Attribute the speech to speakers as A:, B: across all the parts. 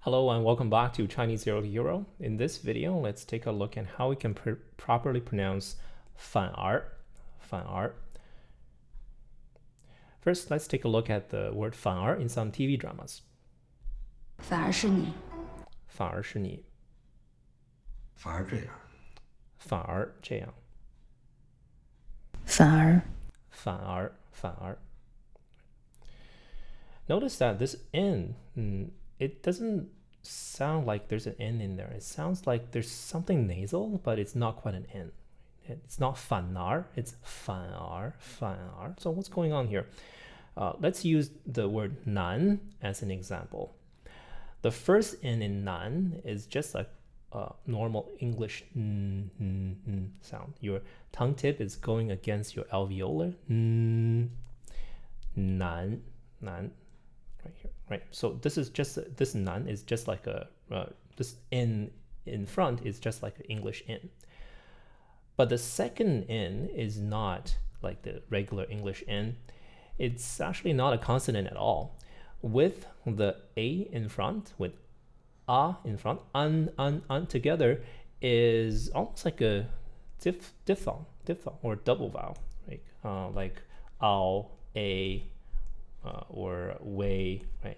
A: Hello and welcome back to Chinese Zero to Hero. In this video, let's take a look at how we can properly pronounce 反而. First, let's take a look at the word 反而 in some TV dramas.
B: 反而是你，
A: 反而是你，
C: 反而这样，
A: 反而这样，
B: 反而
A: 反而. Notice that this N, it doesn't sound like there's an N in there. It sounds like there's something nasal, but it's not quite an N. It's not 反而, it's 反而. So what's going on here? Let's use the word 难 as an example. The first N in 难 is just like a normal English sound. Your tongue tip is going against your alveolar. 难 right here, right? So this is just this 难 is just like a this N in front is just like an English N. But the second N is not like the regular English N. It's actually not a consonant at all. With the A in front, with A in front, un together is almost like a diphthong or double vowel, right? Like ow, a, or way, right?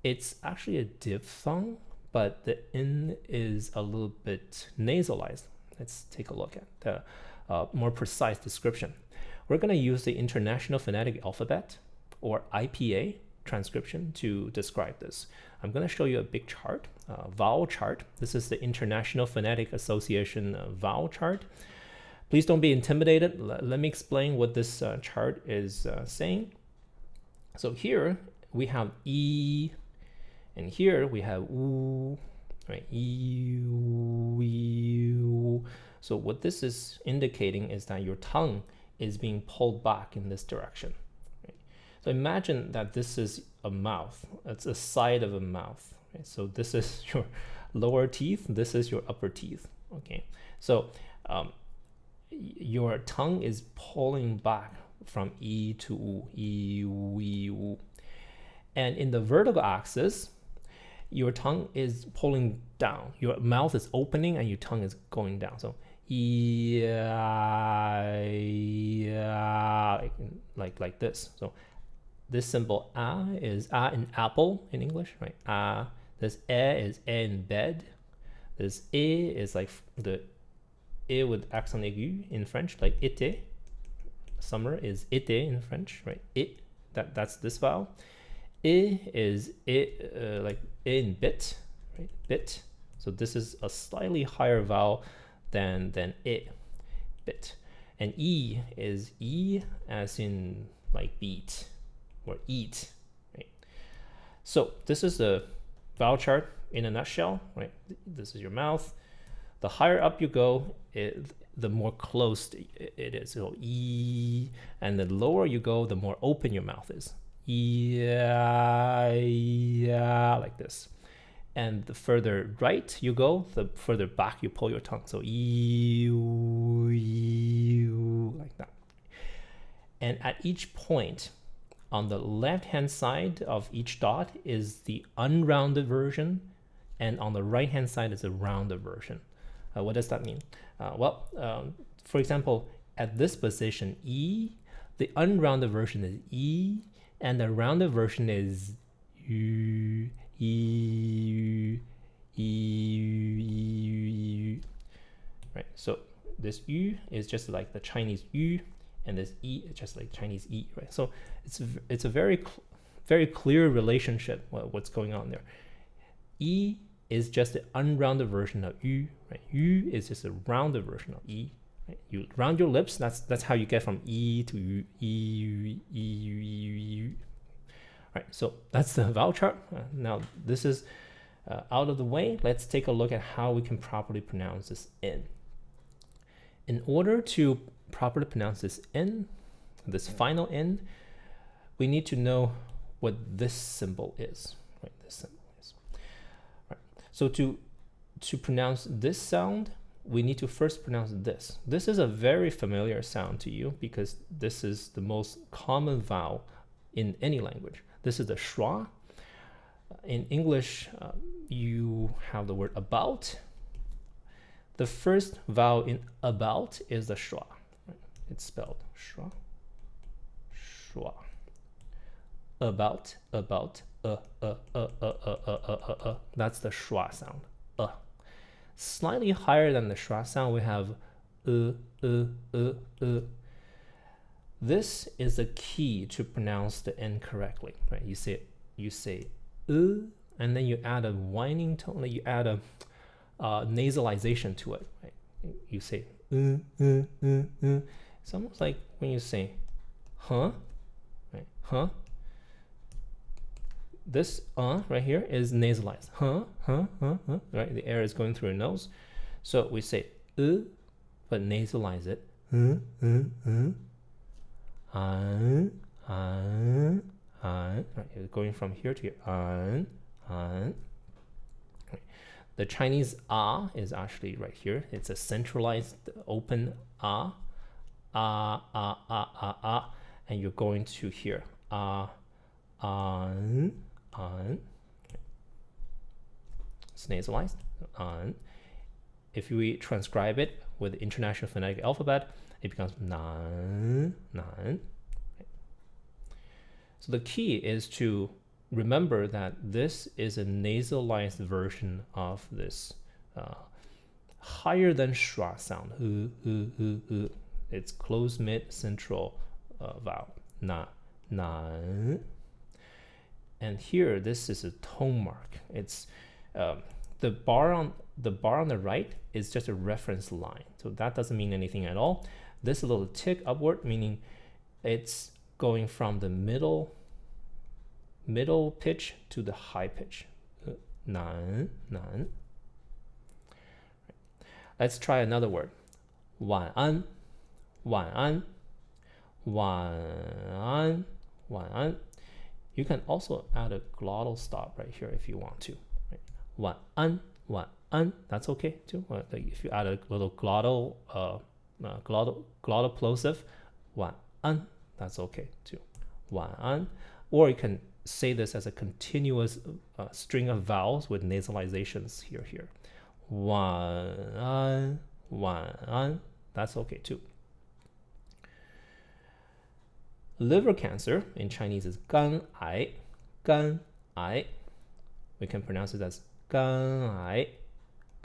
A: It's actually a diphthong, but the N is a little bit nasalized. Let's take a look at the more precise description. We're going to use the International Phonetic Alphabet, or IPA, transcription to describe this. I'm going to show you a big chart, vowel chart. This is the International Phonetic Association vowel chart. Please don't be intimidated. Let me explain what this chart is saying. So here we have E, and here we have U, right? E. So what this is indicating is that your tongue is being pulled back in this direction. Right? So imagine that this is a mouth. It's a side of a mouth. Right? So this is your lower teeth. This is your upper teeth. Okay. So your tongue is pulling back from E to U, E, U. And in the vertical axis, your tongue is pulling down. Your mouth is opening and your tongue is going down. So like this. So this symbol A is A in apple in English, right? A. This E is E in bed. This E is like the E with accent aigu in French, like été. Summer is été in French, right? It. That's this vowel. I is like in bit, right? Bit. So this is a slightly higher vowel than it, bit. And E is E as in like beat or eat, right? So this is the vowel chart in a nutshell, right? This is your mouth. The higher up you go, the more closed it is. So E, and the lower you go, the more open your mouth is. Yeah, like this. And the further right you go, the further back you pull your tongue. So like that. And at each point, on the left-hand side of each dot is the unrounded version, and on the right-hand side is a rounded version. What does that mean? For example, at this position, E, the unrounded version is E, and the rounded version is U, E, right? So this U is just like the Chinese U, and this E is just like Chinese E, right? So it's a very clear relationship what's going on there. E is just the unrounded version of U, right? U is just a rounded version of E. Right? You round your lips. That's how you get from E to U, E. Right. So that's the vowel chart. Now this is out of the way. Let's take a look at how we can properly pronounce this N. In order to properly pronounce this N, this final N, we need to know what this symbol is. Right. This symbol is. Right. So to pronounce this sound, we need to first pronounce this. This is a very familiar sound to you because this is the most common vowel in any language. This is the schwa. In English, you have the word about. The first vowel in about is the schwa. Right? It's spelled schwa. Schwa. About. That's the schwa sound. Slightly higher than the schwa sound, we have This is the key to pronounce the N correctly, right? You say and then you add a whining tone, you add a nasalization to it, right? You say It's almost like when you say huh, right? Huh. This right here is nasalized. Huh, right? The air is going through your nose. So we say but nasalize it. Right, you're going from here to here. Right. The Chinese is actually right here. It's a centralized open and you're going to here. It's nasalized. If we transcribe it with the International Phonetic Alphabet, it becomes nan. So the key is to remember that this is a nasalized version of this higher than schwa sound. It's closed mid central vowel. Nan. And here, this is a tone mark. It's the bar on the right is just a reference line, so that doesn't mean anything at all. This little tick upward, meaning it's going from the middle pitch to the high pitch. Nan. Let's try another word. 晚安 You can also add a glottal stop right here if you want to. Right? 晚安, that's okay too. If you add a little glottal plosive, 晚安, that's okay too. 晚安, or you can say this as a continuous string of vowels with nasalizations here. 晚安, that's okay too. Liver cancer in Chinese is 肝癌. We can pronounce it as 肝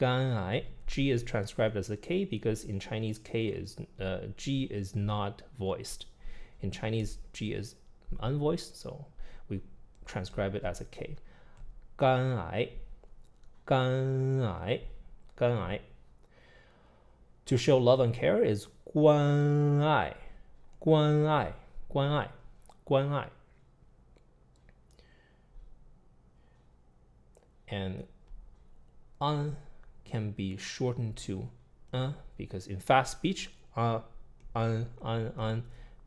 A: 癌. G is transcribed as a K because in Chinese G is not voiced. In Chinese, G is unvoiced, so we transcribe it as a K. 肝癌. To show love and care is 关爱. And can be shortened to because in fast speech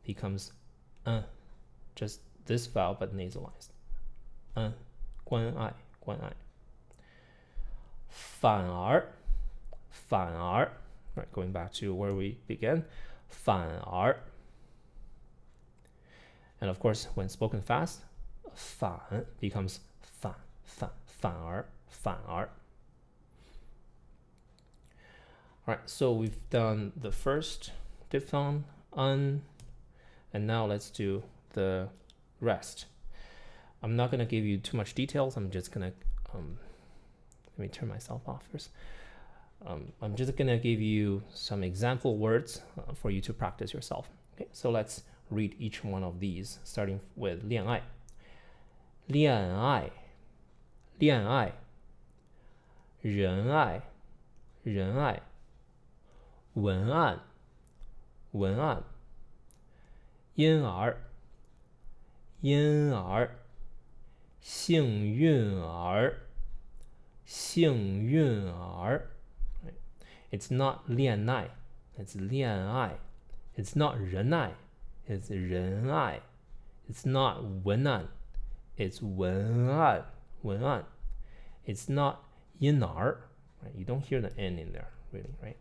A: becomes just this vowel but nasalized. 关爱. 反而. Right, going back to where we began. 反而. And of course, when spoken fast, 反 becomes 反而. All right, so we've done the first diphthong, and now let's do the rest. I'm not going to give you too much details. I'm just going to, let me turn myself off first. I'm just going to give you some example words for you to practice yourself. Okay, so let's read each one of these, starting with 恋爱. 恋爱. 仁爱. 文案. 婴儿. 幸运儿. It's not 恋爱, it's 恋爱. It's not 仁爱, it's 仁爱. It's not 文案, it's 文案. It's not 婴儿, right? You don't hear the N in there, really, right?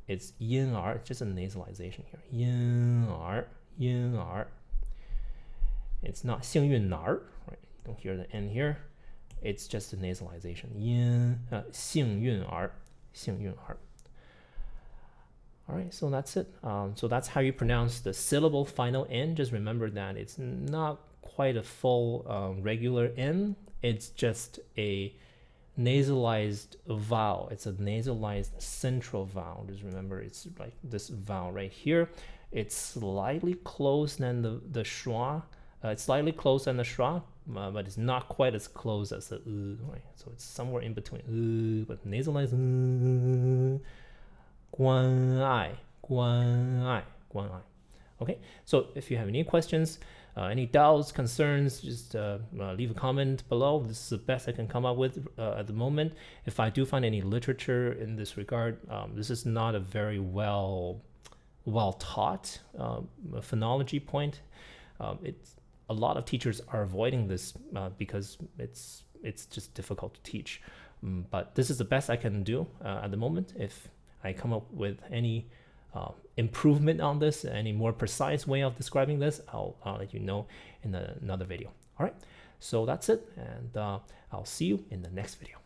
A: It's 婴儿, it's just a nasalization here. 婴儿. It's not 幸运儿, right? You don't hear the N here. it's just a nasalization. 因幸运儿 All right, so that's it. So that's how you pronounce the syllable final N. Just remember that it's not quite a full regular N. It's just a nasalized vowel. It's a nasalized central vowel. Just remember, it's like this vowel right here. It's slightly close than the schwa. It's slightly close than the schwa, but it's not quite as close as the right? So it's somewhere in between. But nasalized 关爱 Okay, so if you have any questions, any doubts, concerns, just leave a comment below. This is the best I can come up with at the moment. If I do find any literature in this regard, this is not a very well taught phonology point. It's a lot of teachers are avoiding this because it's just difficult to teach. But this is the best I can do at the moment. If I come up with any improvement on this, any more precise way of describing this, I'll let you know in another video. All right, so that's it, and I'll see you in the next video.